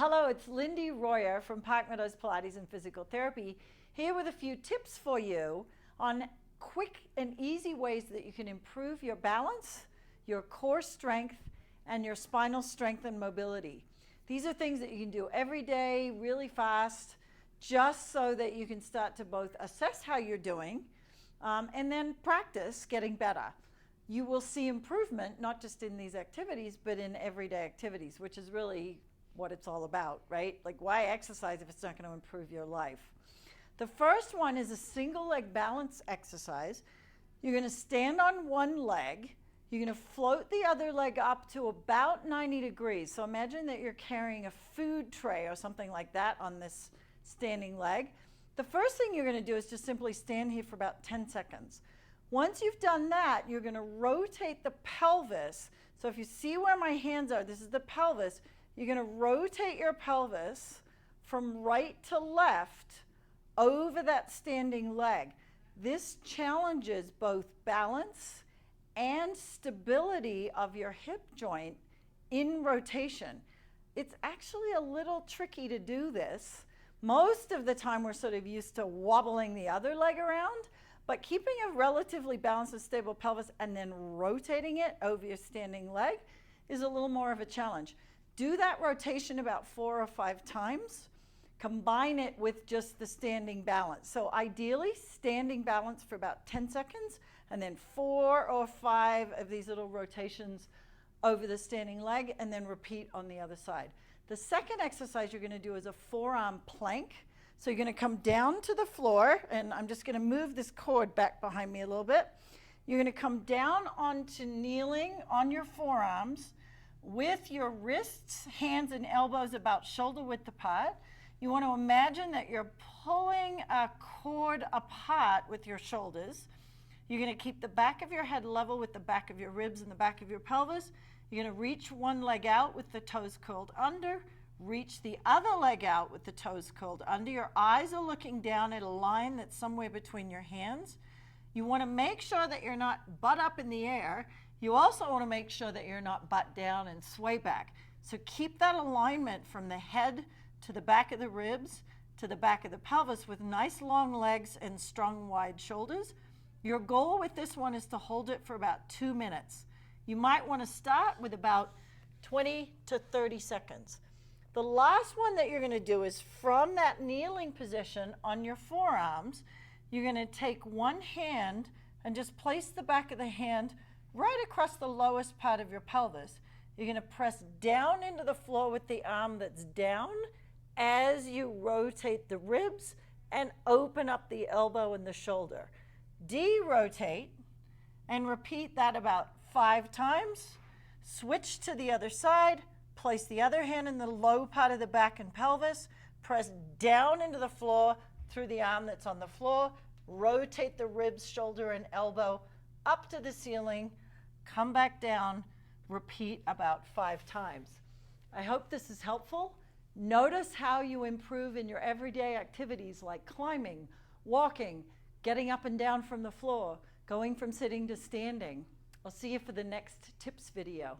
Hello, it's Lindy Royer from Park Meadows Pilates and Physical Therapy, here with a few tips for you on quick and easy ways that you can improve your balance, your core strength, and your spinal strength and mobility. These are things that you can do every day, really fast, just so that you can start to both assess how you're doing and then practice getting better. You will see improvement, not just in these activities, but in everyday activities, which is really what it's all about, right? Like, why exercise if it's not going to improve your life? The first one is a single leg balance exercise. You're going to stand on one leg. You're going to float the other leg up to about 90 degrees. So imagine that you're carrying a food tray or something like that on this standing leg. The first thing you're going to do is just simply stand here for about 10 seconds. Once you've done that, you're going to rotate the pelvis. So if you see where my hands are, this is the pelvis. You're going to rotate your pelvis from right to left over that standing leg. This challenges both balance and stability of your hip joint in rotation. It's actually a little tricky to do this. Most of the time we're sort of used to wobbling the other leg around, but keeping a relatively balanced and stable pelvis and then rotating it over your standing leg is a little more of a challenge. Do that rotation about 4 or 5 times. Combine it with just the standing balance. So ideally, standing balance for about 10 seconds, and then 4 or 5 of these little rotations over the standing leg, and then repeat on the other side. The second exercise you're going to do is a forearm plank. So you're going to come down to the floor, and I'm just going to move this cord back behind me a little bit. You're going to come down onto kneeling on your forearms with your wrists, hands, and elbows about shoulder width apart. You want to imagine that you're pulling a cord apart with your shoulders. You're going to keep the back of your head level with the back of your ribs and the back of your pelvis. You're going to reach one leg out with the toes curled under. Reach the other leg out with the toes curled under. Your eyes are looking down at a line that's somewhere between your hands. You want to make sure that you're not butt up in the air. You also want to make sure that you're not butt down and sway back. So keep that alignment from the head to the back of the ribs to the back of the pelvis with nice long legs and strong wide shoulders. Your goal with this one is to hold it for about 2 minutes. You might want to start with about 20 to 30 seconds. The last one that you're going to do is from that kneeling position on your forearms, you're going to take one hand and just place the back of the hand right across the lowest part of your pelvis. You're going to press down into the floor with the arm that's down as you rotate the ribs and open up the elbow and the shoulder. De-rotate and repeat that about 5 times. Switch to the other side. Place the other hand in the low part of the back and pelvis. Press down into the floor through the arm that's on the floor. Rotate the ribs, shoulder, and elbow up to the ceiling. Come back down. Repeat about 5 times. I hope this is helpful. Notice how you improve in your everyday activities like climbing, walking, getting up and down from the floor, going from sitting to standing. I'll see you for the next tips video.